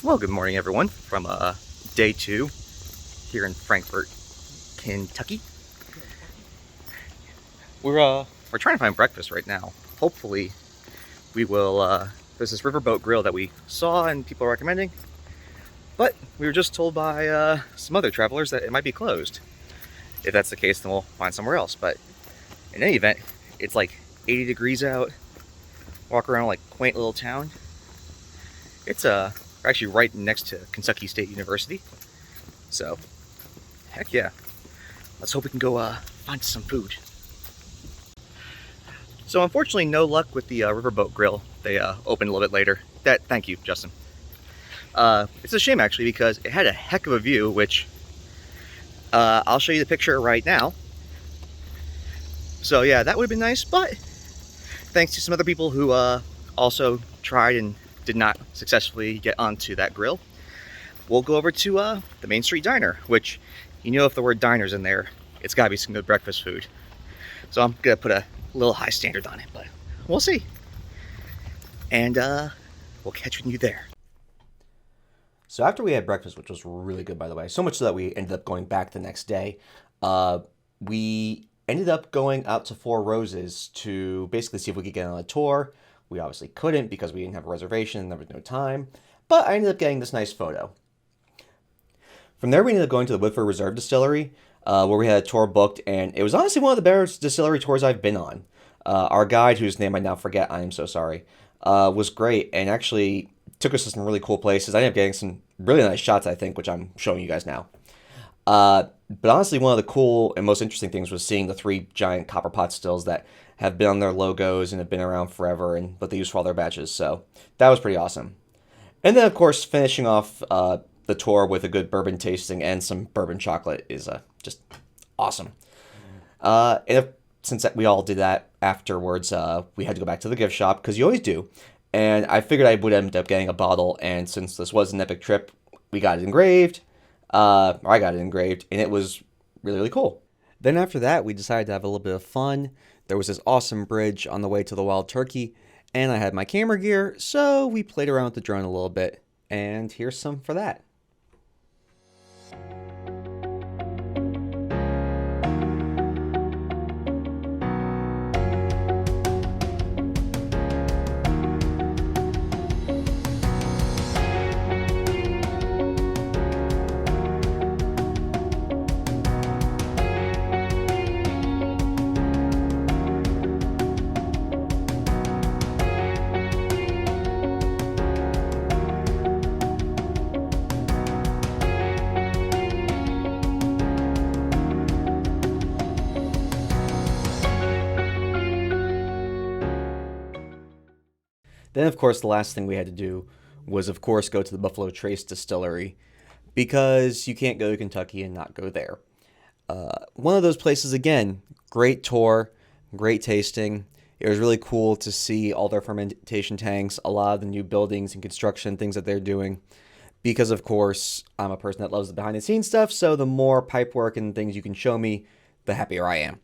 Well, good morning, everyone, from day 2 here in Frankfort, Kentucky. We're trying to find breakfast right now. Hopefully, we will. There's this riverboat grill that we saw and people are recommending, but we were just told by some other travelers that it might be closed. If that's the case, then we'll find somewhere else. But in any event, it's like 80 degrees out. Walk around like quaint little town. It's we're actually right next to Kentucky State University. So, heck yeah. Let's hope we can go find some food. So unfortunately, no luck with the riverboat grill. They opened a little bit later. Thank you, Justin. It's a shame actually because it had a heck of a view, which I'll show you the picture right now. So yeah, that would have been nice, but thanks to some other people who also tried and did not successfully get onto that grill, we'll go over to the Main Street Diner, which, you know, if the word diner's in there, it's gotta be some good breakfast food. So I'm gonna put a little high standard on it, but we'll see. And we'll catch you there. So after we had breakfast, which was really good, by the way, so much so that we ended up going back the next day, we ended up going out to Four Roses to basically see if we could get on a tour. We obviously couldn't because we didn't have a reservation and there was no time, but I ended up getting this nice photo. From there, we ended up going to the Woodford Reserve Distillery, where we had a tour booked, and it was honestly one of the better distillery tours I've been on. Our guide, whose name I now forget, I am so sorry, was great and actually took us to some really cool places. I ended up getting some really nice shots, I think, which I'm showing you guys now. But honestly, one of the cool and most interesting things was seeing the 3 giant copper pot stills that have been on their logos and have been around forever and what they use for all their batches. So that was pretty awesome. And then, of course, finishing off the tour with a good bourbon tasting and some bourbon chocolate is just awesome. Since we all did that afterwards, we had to go back to the gift shop, because you always do. And I figured I would end up getting a bottle, and since this was an epic trip, we got it engraved. I got it engraved, and it was really, really cool. Then after that, we decided to have a little bit of fun. There was this awesome bridge on the way to the Wild Turkey, and I had my camera gear, so we played around with the drone a little bit. And here's some for that. Then, of course, the last thing we had to do was, of course, go to the Buffalo Trace Distillery, because you can't go to Kentucky and not go there. One of those places, again, great tour, great tasting. It was really cool to see all their fermentation tanks, a lot of the new buildings and construction things that they're doing, because, of course, I'm a person that loves the behind-the-scenes stuff, so the more pipe work and things you can show me, the happier I am.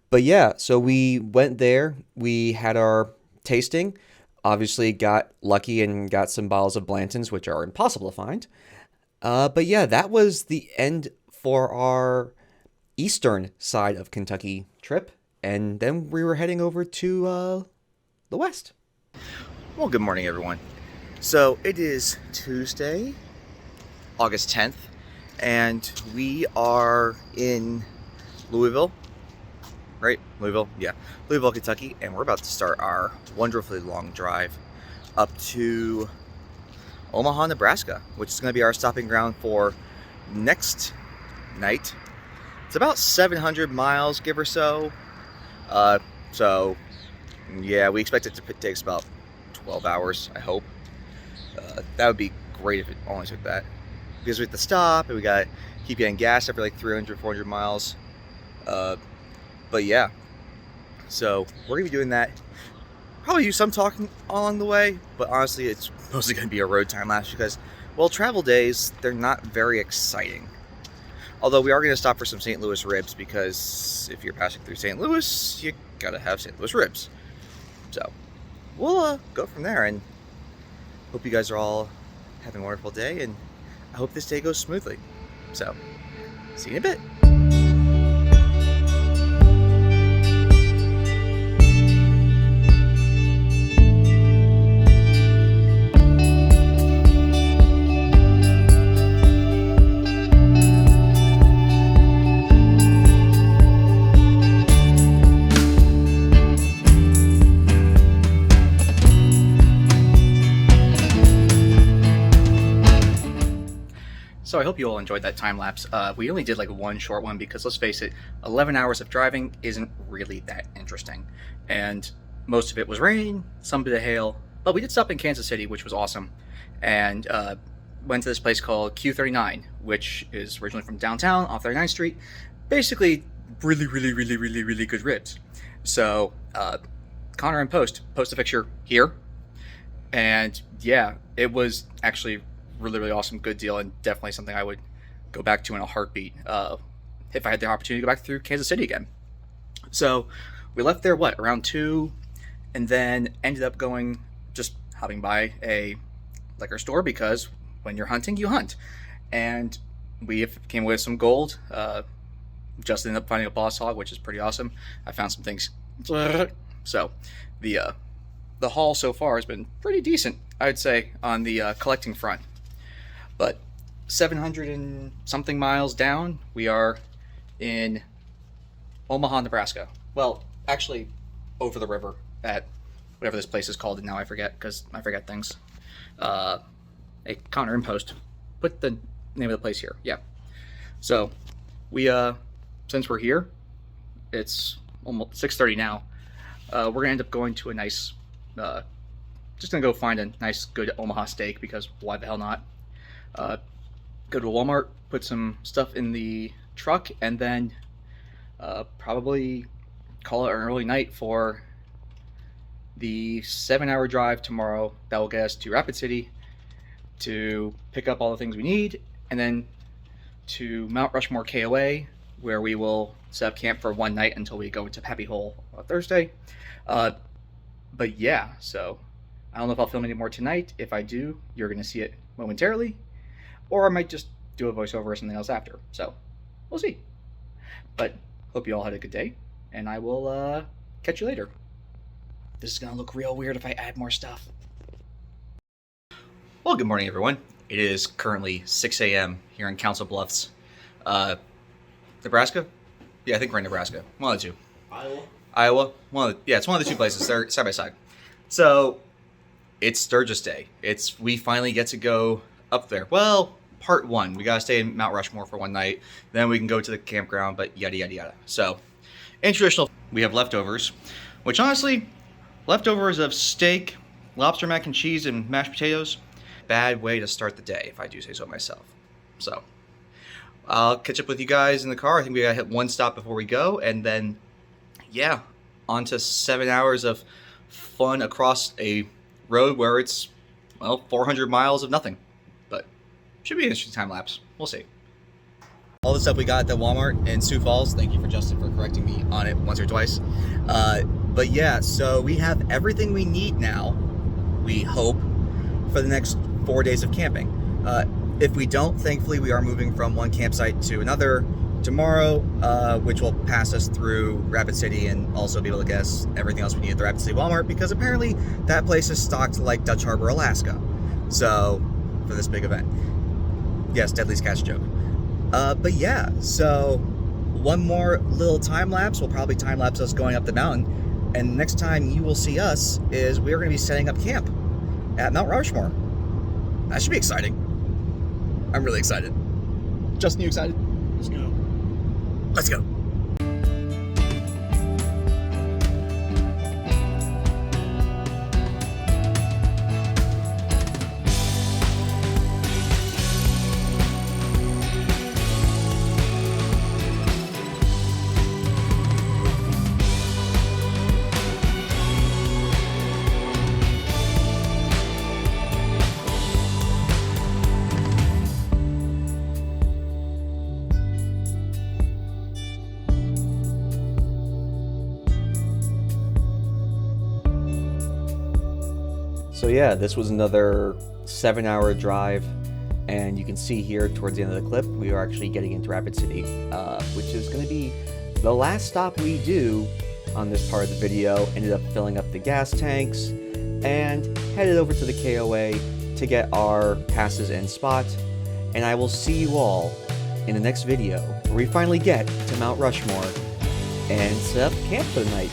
But yeah, so we went there, we had our tasting, obviously got lucky and got some bottles of Blanton's, which are impossible to find. But yeah, that was the end for our eastern side of Kentucky trip. And then we were heading over to the west. Well, good morning, everyone. So it is Tuesday, August 10th, and we are in Louisville. Right? Louisville? Yeah. Louisville, Kentucky. And we're about to start our wonderfully long drive up to Omaha, Nebraska, which is going to be our stopping ground for next night. It's about 700 miles, give or so. So, yeah, we expect it to take us about 12 hours, I hope. That would be great if it only took that. Because we have to stop, and we got to keep getting gas every like 300, 400 miles. But yeah, so we're going to be doing that. Probably do some talking along the way, but honestly, it's mostly going to be a road time lapse because, well, travel days, they're not very exciting. Although we are going to stop for some St. Louis ribs, because if you're passing through St. Louis, you got to have St. Louis ribs. So we'll go from there, and hope you guys are all having a wonderful day, and I hope this day goes smoothly. So, see you in a bit. So I hope you all enjoyed that time lapse. We only did like one short one because, let's face it, 11 hours of driving isn't really that interesting. And most of it was rain, some bit of hail, but we did stop in Kansas City, which was awesome. And went to this place called Q39, which is originally from downtown off 39th Street. Basically, really good ribs. So Connor and post a picture here. And yeah, it was actually really awesome, good deal, and definitely something I would go back to in a heartbeat if I had the opportunity to go back through Kansas City again. So we left there around 2, and then ended up just hopping by a liquor store, because when you're hunting, you hunt. And we came away with some gold. Just ended up finding a boss hog, which is pretty awesome. I found some things. So the haul so far has been pretty decent, I'd say, on the collecting front. But 700 and something miles down, we are in Omaha, Nebraska. Well, actually, over the river at whatever this place is called, and now I forget, because I forget things. Hey, Connor and post, put the name of the place here. Yeah. So we since we're here, it's almost 6:30 now. We're gonna end up going to a nice, just gonna go find a nice, good Omaha steak, because why the hell not? Go to a Walmart, put some stuff in the truck, and then probably call it an early night for the 7-hour drive tomorrow that will get us to Rapid City to pick up all the things we need, and then to Mount Rushmore KOA, where we will set up camp for one night until we go to Happy Hole on Thursday. But yeah, so I don't know if I'll film any more tonight. If I do, you're going to see it momentarily, or I might just do a voiceover or something else after. So we'll see. But hope you all had a good day, and I will catch you later. This is going to look real weird if I add more stuff. Well, good morning, everyone. It is currently 6 a.m. here in Council Bluffs, Nebraska. Yeah, I think we're in Nebraska. One of the two. Iowa. It's one of the two places. They're side by side. So it's Sturgis Day. We finally get to go up there. Well, part 1. We gotta stay in Mount Rushmore for one night. Then we can go to the campground, but yada yada yada. So in traditional, we have leftovers, which honestly, leftovers of steak, lobster mac and cheese, and mashed potatoes. Bad way to start the day, if I do say so myself. So I'll catch up with you guys in the car. I think we gotta hit one stop before we go, and then yeah, on to 7 hours of fun across a road where it's 400 miles of nothing. But should be an interesting time lapse. We'll see. All the stuff we got at the Walmart in Sioux Falls. Thank you for Justin for correcting me on it once or twice. But yeah, so we have everything we need now, we hope, for the next 4 days of camping. If we don't, thankfully we are moving from one campsite to another tomorrow, which will pass us through Rapid City and also be able to get us everything else we need at the Rapid City Walmart, because apparently that place is stocked like Dutch Harbor, Alaska. So, for this big event. Yes, Deadly's catch joke. But yeah, so one more little time lapse will probably time lapse us going up the mountain, and next time you will see us is we're going to be setting up camp at Mount Rushmore. That should be exciting. I'm really excited. Justin, you excited? Let's go. Let's go. So yeah, this was another 7-hour drive, and you can see here towards the end of the clip, we are actually getting into Rapid City, which is going to be the last stop we do on this part of the video. Ended up filling up the gas tanks and headed over to the KOA to get our passes and spot, and I will see you all in the next video where we finally get to Mount Rushmore and set up camp for the night.